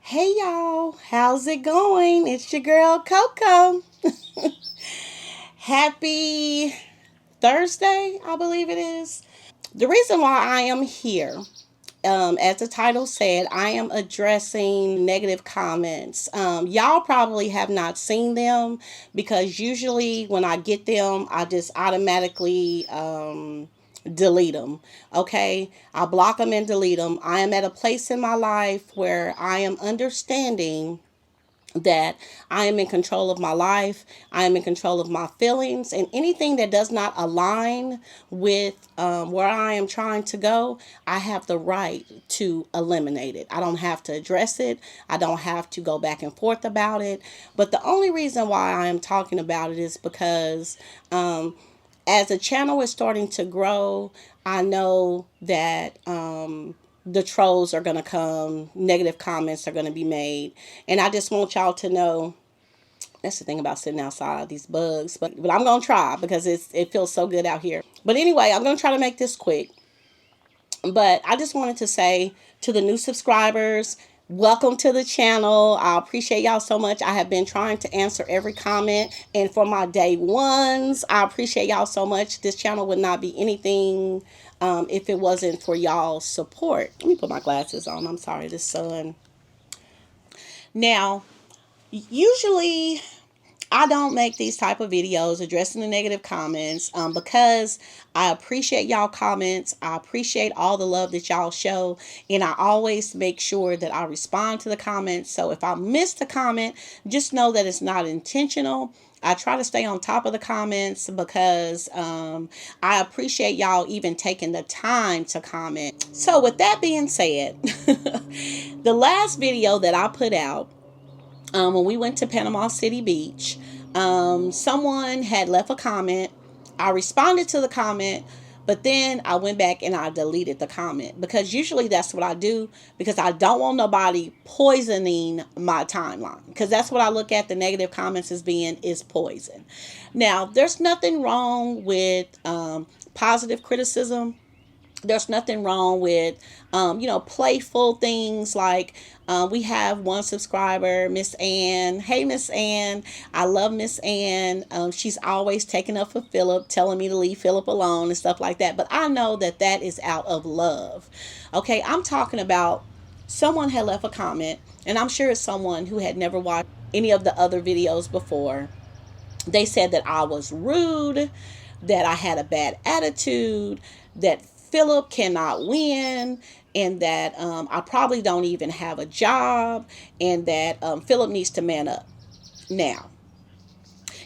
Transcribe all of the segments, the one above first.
Hey y'all, how's it going? It's your girl Coco. Happy Thursday, I believe it is. The reason why I am here, as the title said, I am addressing negative comments. Y'all probably have not seen them because usually when I get them, I just automatically delete them. Okay, I block them and delete them. I am at a place in my life where I am understanding that I am in control of my life. I am in control of my feelings, and anything that does not align with where I am trying to go, I have the right to eliminate it. I don't have to address it. I don't have to go back and forth about it. But the only reason why I am talking about it is because as the channel is starting to grow, I know that the trolls are going to come, negative comments are going to be made. And I just want y'all to know that's the thing about sitting outside, these bugs. But I'm going to try because it feels so good out here. But anyway, I'm going to try to make this quick. But I just wanted to say to the new subscribers, welcome to the channel. I appreciate y'all so much. I have been trying to answer every comment. And for my day ones, I appreciate y'all so much. This channel would not be anything if it wasn't for y'all's support. Let me put my glasses on. I'm sorry, the sun. Now, usually I don't make these type of videos addressing the negative comments because I appreciate y'all comments. I appreciate all the love that y'all show, and I always make sure that I respond to the comments. So if I missed a comment, just know that it's not intentional. I try to stay on top of the comments because I appreciate y'all even taking the time to comment. So with that being said, the last video that I put out when we went to Panama City Beach, someone had left a comment. I responded to the comment, but then I went back and I deleted the comment because usually that's what I do because I don't want nobody poisoning my timeline because that's what I look at the negative comments as being is poison. Now, there's nothing wrong with positive criticism. There's nothing wrong with playful things like we have one subscriber, Miss Ann. Hey, Miss Ann. I love Miss Ann. She's always taking up for Philip, telling me to leave Philip alone and stuff like that, but I know that that is out of love. Okay, I'm talking about someone had left a comment, and I'm sure it's someone who had never watched any of the other videos before. They said that I was rude, that I had a bad attitude, that Philip cannot win, and that I probably don't even have a job, and that Philip needs to man up. Now,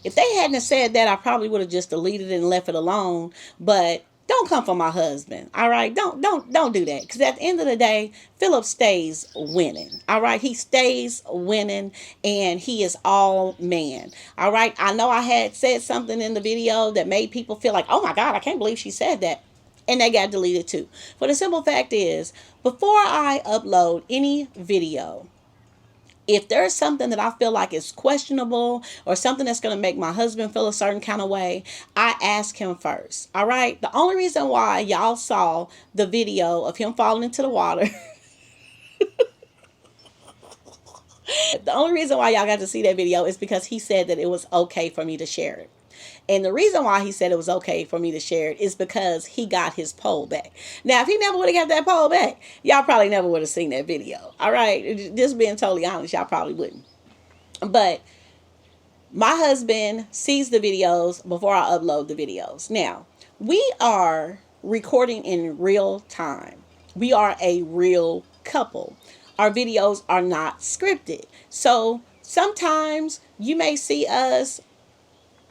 if they hadn't said that, I probably would have just deleted it and left it alone. But don't come for my husband. All right, don't do that because at the end of the day, Philip stays winning. All right, he stays winning, and he is all man. All right, I know I had said something in the video that made people feel like, oh my God, I can't believe she said that, and they got deleted too. But the simple fact is, before I upload any video, if there's something that I feel like is questionable or something that's going to make my husband feel a certain kind of way, I ask him first. All right. The only reason why y'all saw the video of him falling into the water, the only reason why y'all got to see that video is because he said that it was okay for me to share it. And the reason why he said it was okay for me to share it is because he got his pole back. Now, if he never would have got that pole back, y'all probably never would have seen that video. All right. Just being totally honest, y'all probably wouldn't. But my husband sees the videos before I upload the videos. Now, we are recording in real time. We are a real couple. Our videos are not scripted. So sometimes you may see us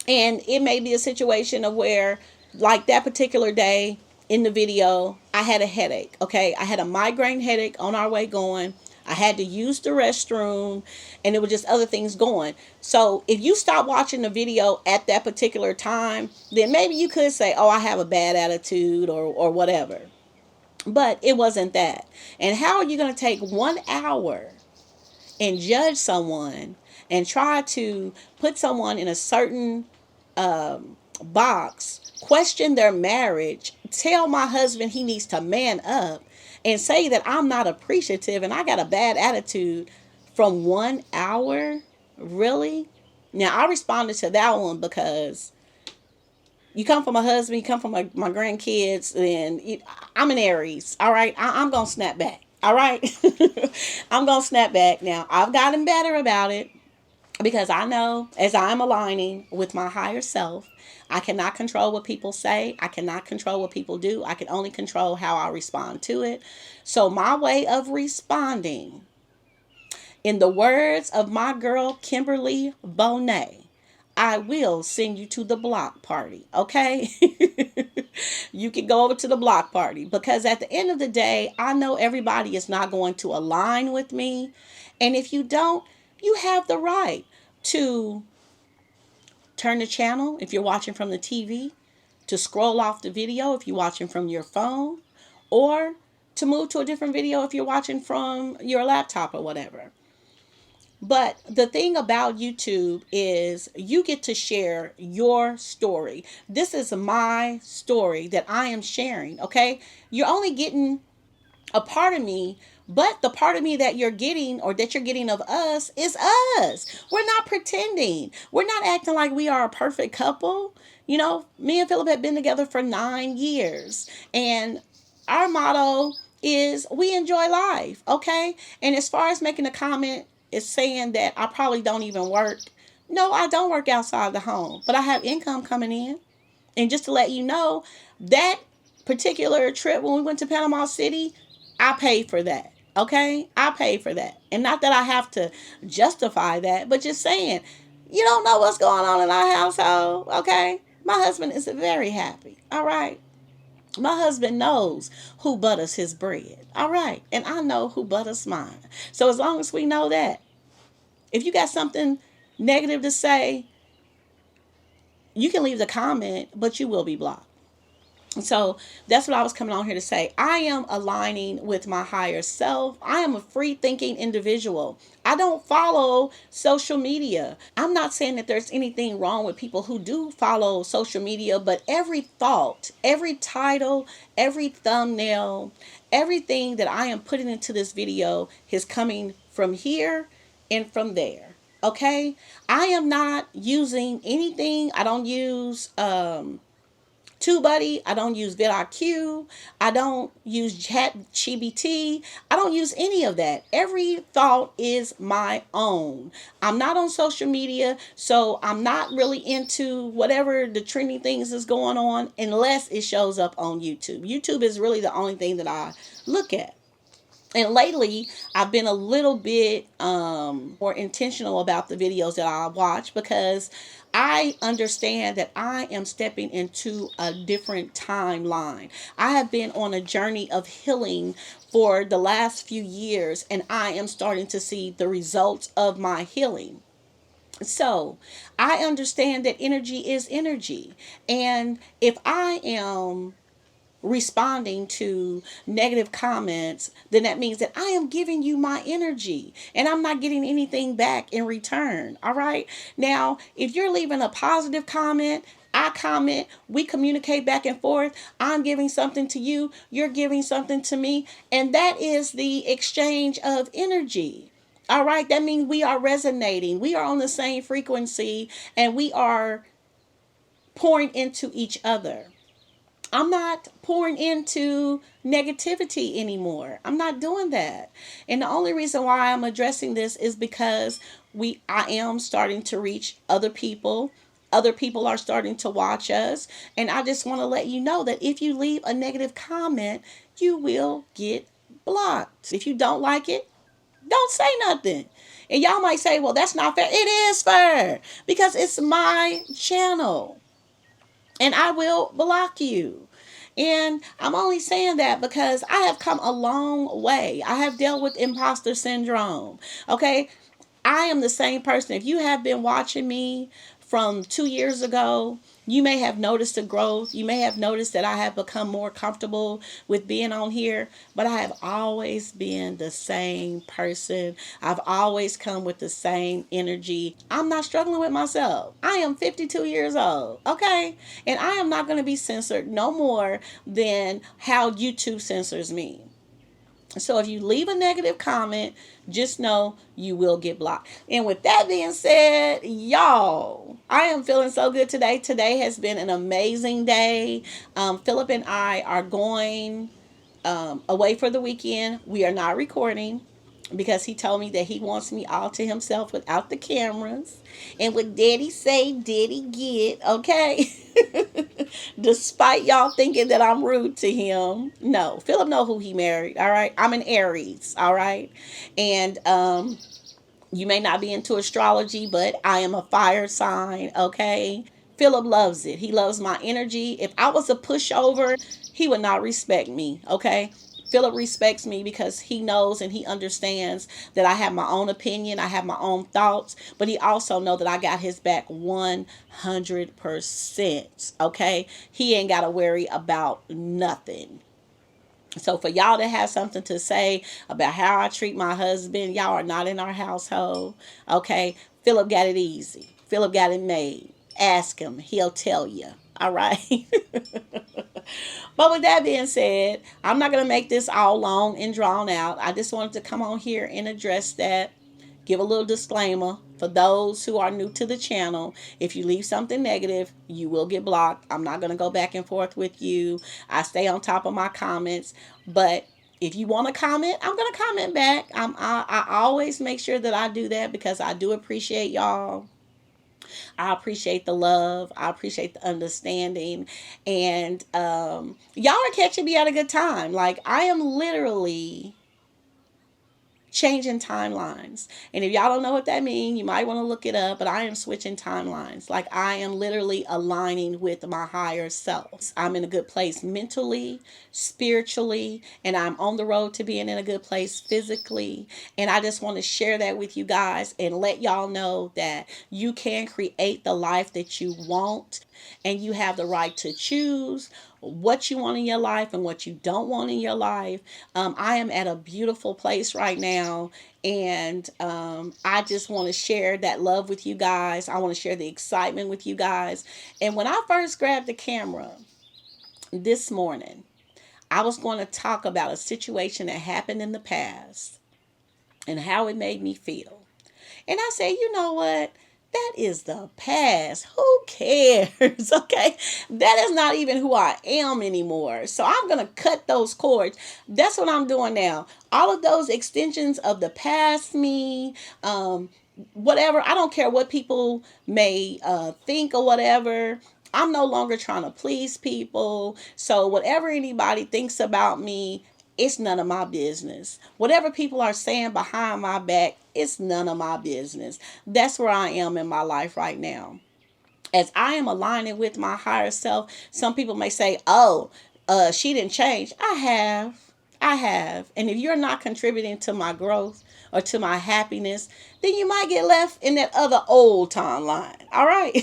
and it may be a situation of where, like that particular day in the video, I had a headache. Okay. I had a migraine headache on our way going. I had to use the restroom, and it was just other things going. So if you stop watching the video at that particular time, then maybe you could say, oh, I have a bad attitude or whatever. But it wasn't that. And how are you going to take 1 hour and judge someone and try to put someone in a certain box, question their marriage, tell my husband he needs to man up, and say that I'm not appreciative and I got a bad attitude from 1 hour? Really? Now, I responded to that one because you come from a husband, you come from my grandkids, and I'm an Aries. All right. I'm going to snap back. All right. I'm going to snap back. Now, I've gotten better about it because I know as I'm aligning with my higher self, I cannot control what people say. I cannot control what people do. I can only control how I respond to it. So, my way of responding, in the words of my girl Kimberly Bonet, I will send you to the block party, okay? You can go over to the block party because at the end of the day, I know everybody is not going to align with me. And if you don't, you have the right to turn the channel if you're watching from the TV, to scroll off the video if you're watching from your phone, or to move to a different video if you're watching from your laptop or whatever. But the thing about YouTube is you get to share your story. This is my story that I am sharing, okay? You're only getting a part of me, but the part of me that you're getting or that you're getting of us is us. We're not pretending. We're not acting like we are a perfect couple. You know, me and Philip have been together for 9 years, and our motto is we enjoy life, okay? And as far as making a comment, is saying that I probably don't even work. No, I don't work outside the home, but I have income coming in. And just to let you know, that particular trip when we went to Panama City, I paid for that. Okay? I paid for that. And not that I have to justify that, but just saying, you don't know what's going on in our household. Okay? My husband is very happy. All right? My husband knows who butters his bread. All right? And I know who butters mine. So as long as we know that, if you got something negative to say, you can leave the comment, but you will be blocked. So that's what I was coming on here to say. I am aligning with my higher self. I am a free thinking individual. I don't follow social media. I'm not saying that there's anything wrong with people who do follow social media, but every thought, every title, every thumbnail, everything that I am putting into this video is coming from here and from there. Okay? I am not using anything. I don't use TubeBuddy. I don't use vidIQ. I don't use ChatGPT. I don't use any of that. Every thought is my own. I'm not on social media, so I'm not really into whatever the trending things is going on unless it shows up on YouTube. YouTube is really the only thing that I look at. And lately, I've been a little bit more intentional about the videos that I watch because I understand that I am stepping into a different timeline. I have been on a journey of healing for the last few years, and I am starting to see the results of my healing. So I understand that energy is energy. And if I am responding to negative comments, then that means that I am giving you my energy and I'm not getting anything back in return. All right. Now, if you're leaving a positive comment, I comment, we communicate back and forth. I'm giving something to you, you're giving something to me, and that is the exchange of energy. All right. That means we are resonating, we are on the same frequency, and we are pouring into each other. I'm not pouring into negativity anymore. I'm not doing that. And the only reason why I'm addressing this is because I am starting to reach other people. Other people are starting to watch us. And I just want to let you know that if you leave a negative comment, you will get blocked. If you don't like it, don't say nothing. And y'all might say, well, that's not fair. It is fair because it's my channel and I will block you. And I'm only saying that because I have come a long way. I have dealt with imposter syndrome. Okay. I am the same person. If you have been watching me from 2 years ago, you may have noticed the growth. You may have noticed that I have become more comfortable with being on here, but I have always been the same person. I've always come with the same energy. I'm not struggling with myself. I am 52 years old, okay? And I am not going to be censored no more than how YouTube censors me. So if you leave a negative comment, just know you will get blocked. And with that being said, y'all, I am feeling so good today. Today has been an amazing day. Philip and I are going away for the weekend. We are not recording because he told me that he wants me all to himself without the cameras. And what daddy say, daddy get, okay? Despite y'all thinking that I'm rude to him. No, Philip know who he married, all right? I'm an Aries, all right? And you may not be into astrology, but I am a fire sign, okay? Philip loves it. He loves my energy. If I was a pushover, he would not respect me, okay? Philip respects me because he knows and he understands that I have my own opinion, I have my own thoughts, but he also knows that I got his back 100%, okay? He ain't got to worry about nothing. So for y'all to have something to say about how I treat my husband, y'all are not in our household. Okay. Philip got it easy. Philip got it made. Ask him. He'll tell you. All right. But with that being said, I'm not going to make this all long and drawn out. I just wanted to come on here and address that. Give a little disclaimer for those who are new to the channel. If you leave something negative, you will get blocked. I'm not going to go back and forth with you. I stay on top of my comments. But if you want to comment, I'm going to comment back. I always make sure that I do that because I do appreciate y'all. I appreciate the love. I appreciate the understanding. And y'all are catching me at a good time. Like, I am literally changing timelines. And if y'all don't know what that means, you might want to look it up, but I am switching timelines. Like, I am literally aligning with my higher self. I'm in a good place mentally, spiritually, and I'm on the road to being in a good place physically. And I just want to share that with you guys and let y'all know that you can create the life that you want, and you have the right to choose what you want in your life and what you don't want in your life. I am at a beautiful place right now, and I just want to share that love with you guys. I want to share the excitement with you guys. And when I first grabbed the camera this morning, I was going to talk about a situation that happened in the past and how it made me feel. And I said, you know what? That is the past. Who cares? Okay. That is not even who I am anymore. So I'm going to cut those cords. That's what I'm doing now. All of those extensions of the past me, whatever. I don't care what people may think or whatever. I'm no longer trying to please people. So whatever anybody thinks about me, it's none of my business. Whatever people are saying behind my back, it's none of my business. That's where I am in my life right now. As I am aligning with my higher self, some people may say, oh, she didn't change. I have. I have. And if you're not contributing to my growth or to my happiness, then you might get left in that other old timeline. All right.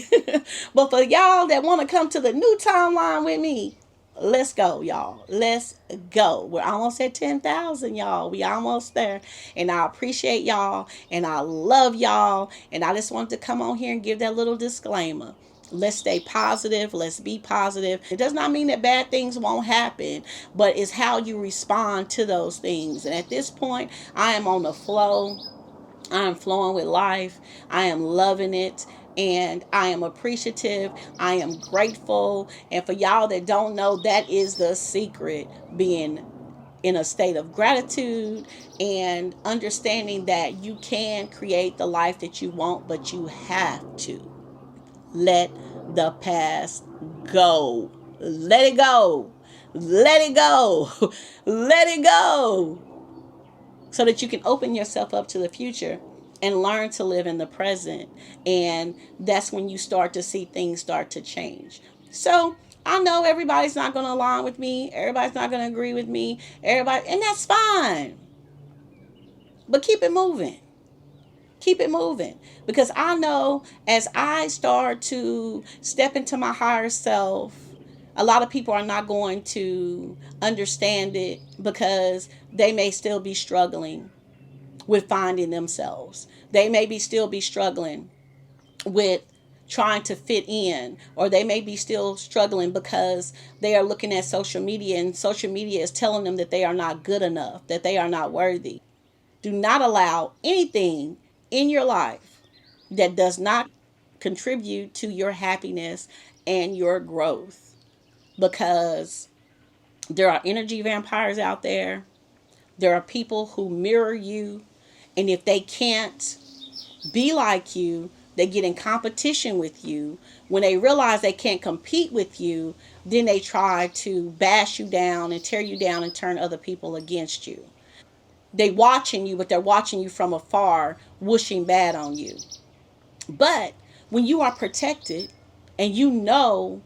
But for y'all that want to come to the new timeline with me, let's go, y'all. Let's go. We're almost at 10,000, y'all. We almost there. And I appreciate y'all. And I love y'all. And I just wanted to come on here and give that little disclaimer. Let's stay positive. Let's be positive. It does not mean that bad things won't happen, but it's how you respond to those things. And at this point, I am on the flow. I am flowing with life. I am loving it. And I am appreciative. I am grateful. And for y'all that don't know, that is the secret, being in a state of gratitude and understanding that you can create the life that you want, but you have to let the past go. Let it go. Let it go. Let it go. So that you can open yourself up to the future and learn to live in the present. And that's when you start to see things start to change. So I know everybody's not going to align with me. Everybody's not going to agree with me. Everybody, and that's fine. But keep it moving. Keep it moving, because I know as I start to step into my higher self, a lot of people are not going to understand it because they may still be struggling with finding themselves. They may be still be struggling with trying to fit in, or they may be still struggling because they are looking at social media and social media is telling them that they are not good enough, that they are not worthy. Do not allow anything in your life that does not contribute to your happiness and your growth, because there are energy vampires out there. There are people who mirror you, and if they can't be like you, they get in competition with you. When they realize they can't compete with you, then they try to bash you down and tear you down and turn other people against you. They watching you, but they're watching you from afar, wishing bad on you. But when you are protected and you know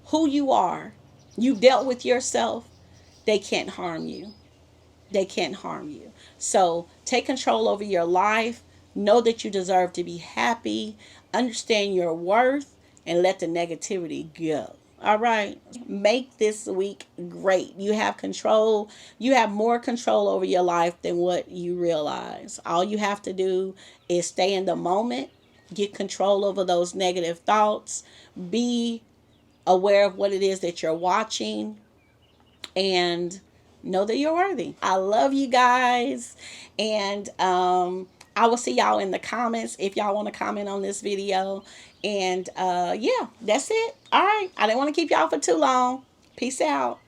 who you are, you've dealt with yourself, they can't harm you. They can't harm you. So take control over your life. Know that you deserve to be happy. Understand your worth and let the negativity go. All right. Make this week great. You have control. You have more control over your life than what you realize. All you have to do is stay in the moment, get control over those negative thoughts, be aware of what it is that you're watching, and know that you're worthy. I love you guys. And I will see y'all in the comments if y'all want to comment on this video. And yeah, that's it. All right. I didn't want to keep y'all for too long. Peace out.